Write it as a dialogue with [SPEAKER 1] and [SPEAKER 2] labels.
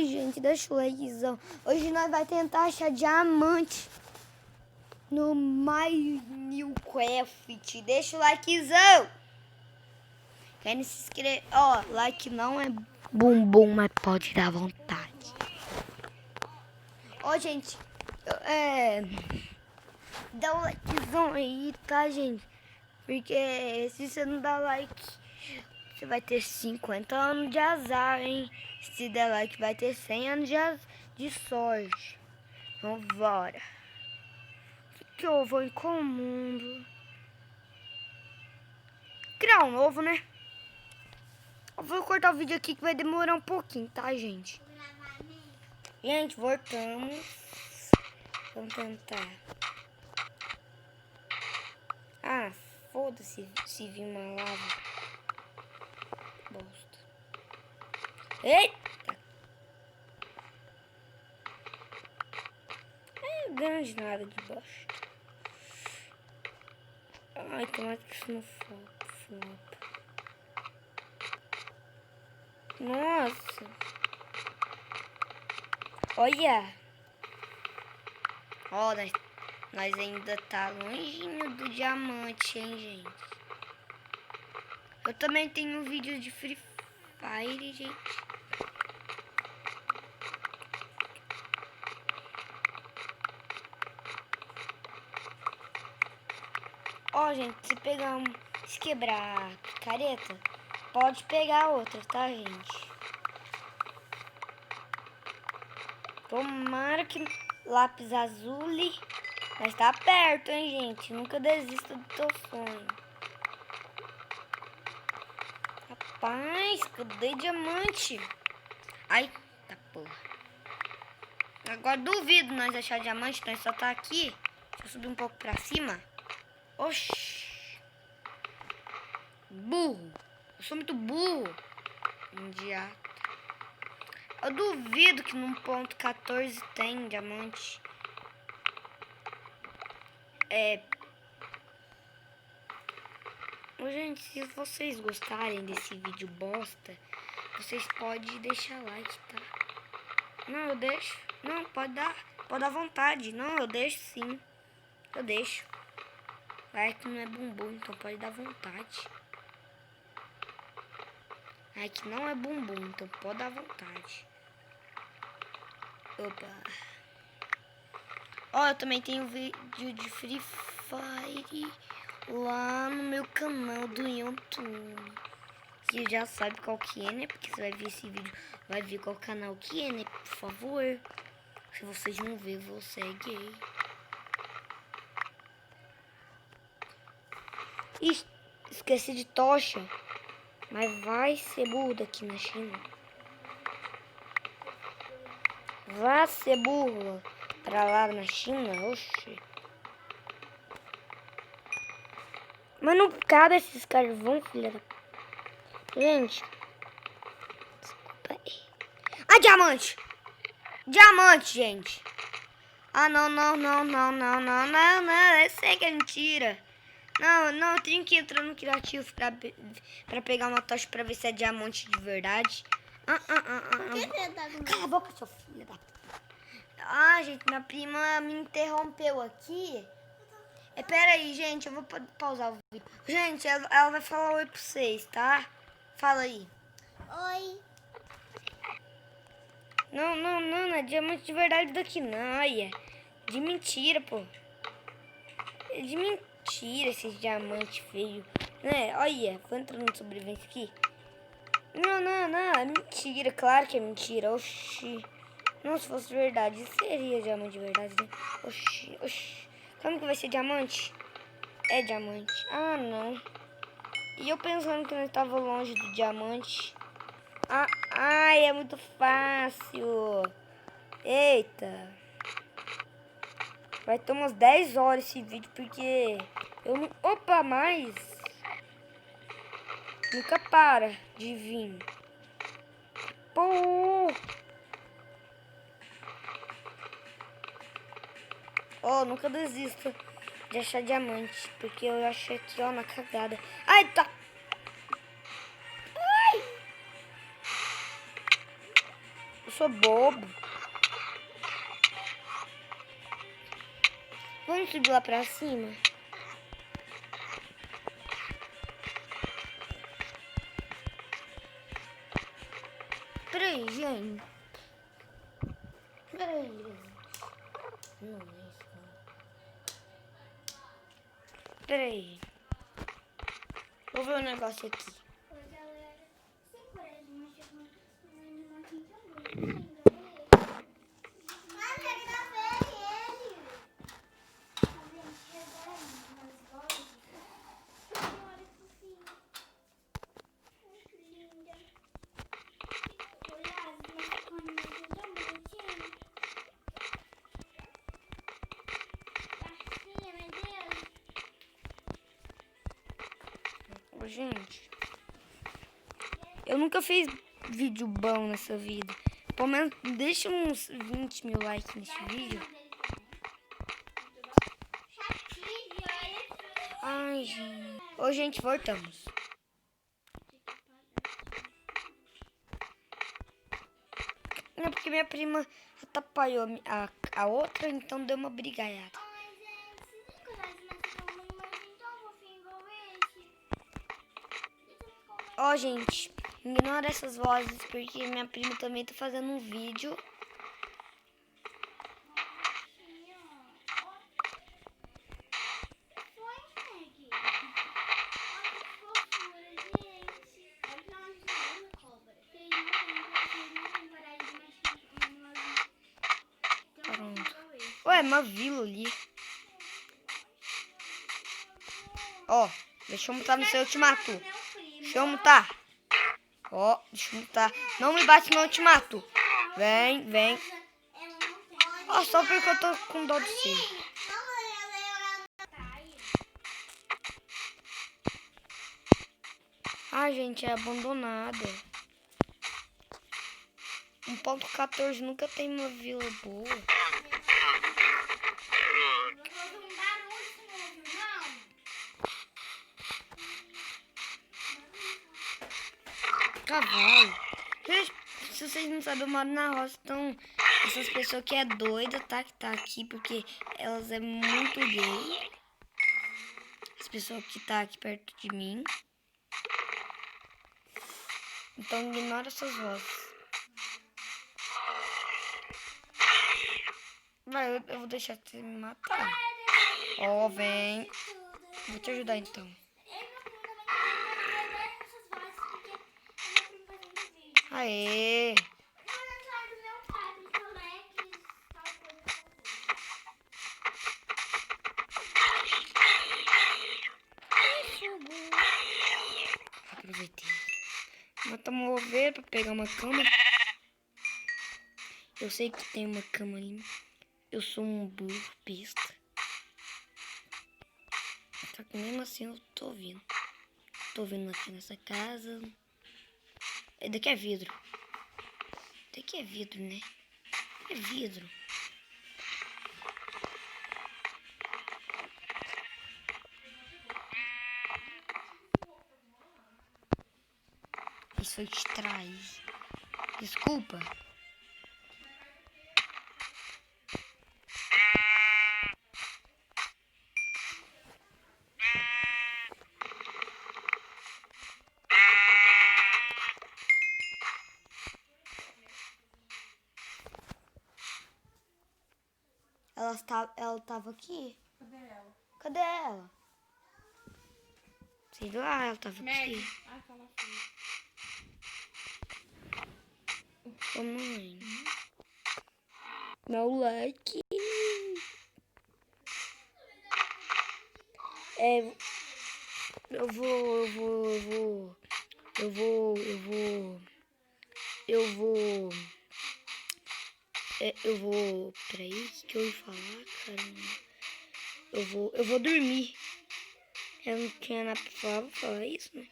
[SPEAKER 1] Ai, gente, deixa o likezão. Hoje nós vai tentar achar diamante no Minecraft. Deixa o likezão. Querem se inscrever? Ó, like não é bumbum, mas pode dar vontade. Ó, gente, dá um likezão aí, tá, gente? Porque se você não dá like, você vai ter 50 anos de azar, hein? Se der like, vai ter 100 anos de sorte. Vambora. O que eu vou em qual mundo? Criar um novo, né? Eu vou cortar o vídeo aqui que vai demorar um pouquinho, tá, gente? Gente, voltamos. Vamos tentar. Ah, foda-se se vir uma lava. Bosta. Eita! Não ganho de nada de baixo. Ai, tomara que isso não flopa. Nossa! Olha! Ó, nós ainda tá longinho do diamante, hein, gente? Eu também tenho vídeo de Free Fire, gente. Ó, gente, se quebrar a picareta, pode pegar outra, tá, gente? Tomara que lápis azul, mas tá perto, hein, gente? Nunca desista do teu sonho. Rapaz, cadê diamante? Ai, tá porra. Agora duvido nós achar diamante, nós só tá aqui. Deixa eu subir um pouco pra cima. Oxi. Burro. Eu sou muito burro. Idiota. Eu duvido que no ponto 14 tem diamante. Gente, se vocês gostarem desse vídeo bosta, vocês podem deixar like, tá? Não, eu deixo. Não, pode dar vontade. Não, eu deixo sim. Eu deixo. Like não é bumbum, então pode dar vontade. Like não é bumbum, então pode dar vontade. Opa. Ó, eu também tenho vídeo de Free Fire lá no meu canal do YouTube. Que já sabe qual que é, né? Porque você vai ver esse vídeo, vai ver qual canal que é, né? Por favor. Se vocês não ver, você é gay. Ih, esqueci de tocha. Mas vai ser burro daqui na China. Vai ser burro pra lá na China. Oxi. Mas não cabe esses carvão, filha da... Gente. Desculpa aí. Ah, diamante! Diamante, gente. Ah, não. Eu sei que é mentira. Não, eu tenho que entrar no criativo pra pegar uma tocha pra ver se é diamante de verdade. Cala a boca, seu filho da... Ah, gente, minha prima me interrompeu aqui. Pera aí, gente, eu vou pausar o vídeo. Gente, ela vai falar oi pra vocês, tá? Fala aí.
[SPEAKER 2] Oi.
[SPEAKER 1] Não é diamante de verdade daqui não, olha. De mentira, pô. É de mentira esses diamantes feios. Né? Olha, vou entrar no sobrevivência aqui. Não, é mentira, claro que é mentira. Oxi. Não, se fosse verdade, seria diamante de verdade, né? Oxi. Como que vai ser diamante? É diamante. Ah, não. E eu pensando que nós estava longe do diamante. Ai, é muito fácil. Eita. Vai ter umas 10 horas esse vídeo, porque eu não... Opa, mais. Nunca para de vir. Pô. Oh, nunca desista de achar diamante, porque eu achei aqui, ó, na cagada. Ai, tá. Ai. Eu sou bobo. Vamos subir lá pra cima? Peraí, gente. Peraí, gente. Não, é isso, não. Peraí. Vou ver um negócio aqui.
[SPEAKER 2] Oi, galera. Sem coragem, mas chegou uma animação também. Ah, quero dar ver ele. Gente, reserva umas vozes. Olha que fofinho. Ai, que linda. Olha, mas com a animação tão bonitinha. Baixinha, meu Deus.
[SPEAKER 1] Ô, gente. Eu nunca fiz vídeo bom nessa vida. Pelo menos deixa uns 20 mil likes nesse vídeo. Ai, gente. Ô, gente, voltamos. Não, porque minha prima atrapalhou a outra, então deu uma brigaiada.
[SPEAKER 2] Ai, gente, vocês nunca mais imaginam uma imagem tão fofinha igual esse?
[SPEAKER 1] Ó, gente, ignora essas vozes, porque minha prima também tá fazendo um vídeo. Pronto. Ué, é uma vila ali. Ó, deixa eu mutar no seu ultimato. Deixa eu mutar. Ó, deixa eu mutar. Não me bate no ultimato. Vem, vem. Ó, só porque eu tô com dó de você. Ai, gente, é abandonada. 1.14 nunca tem uma vila boa. Cavalo. Gente, se vocês não sabem, eu moro na roça, então essas pessoas que é doida, tá? Que tá aqui porque elas é muito gay. As pessoas que tá aqui perto de mim. Então ignora essas vozes. Vai, eu vou deixar você me matar. Ó, vem. Vou te ajudar então. Aê! Aproveitei. Mata uma ovelha pra pegar uma cama. Eu sei que tem uma cama ali. Eu sou um burro besta. Só que mesmo assim eu tô ouvindo. Tô ouvindo aqui nessa casa. Daqui é vidro. Daqui é vidro, né? É vidro. Isso te traz. Desculpa. Ela tava aqui.
[SPEAKER 3] Cadê ela?
[SPEAKER 1] Cadê ela? Sei lá, ela tava aqui.
[SPEAKER 3] Ai, fala assim.
[SPEAKER 1] Ô, mãe. Meu like. Eu vou. Peraí, o que eu ia falar, caramba? Eu vou dormir. Eu não tinha nada pra falar, vou falar isso, né?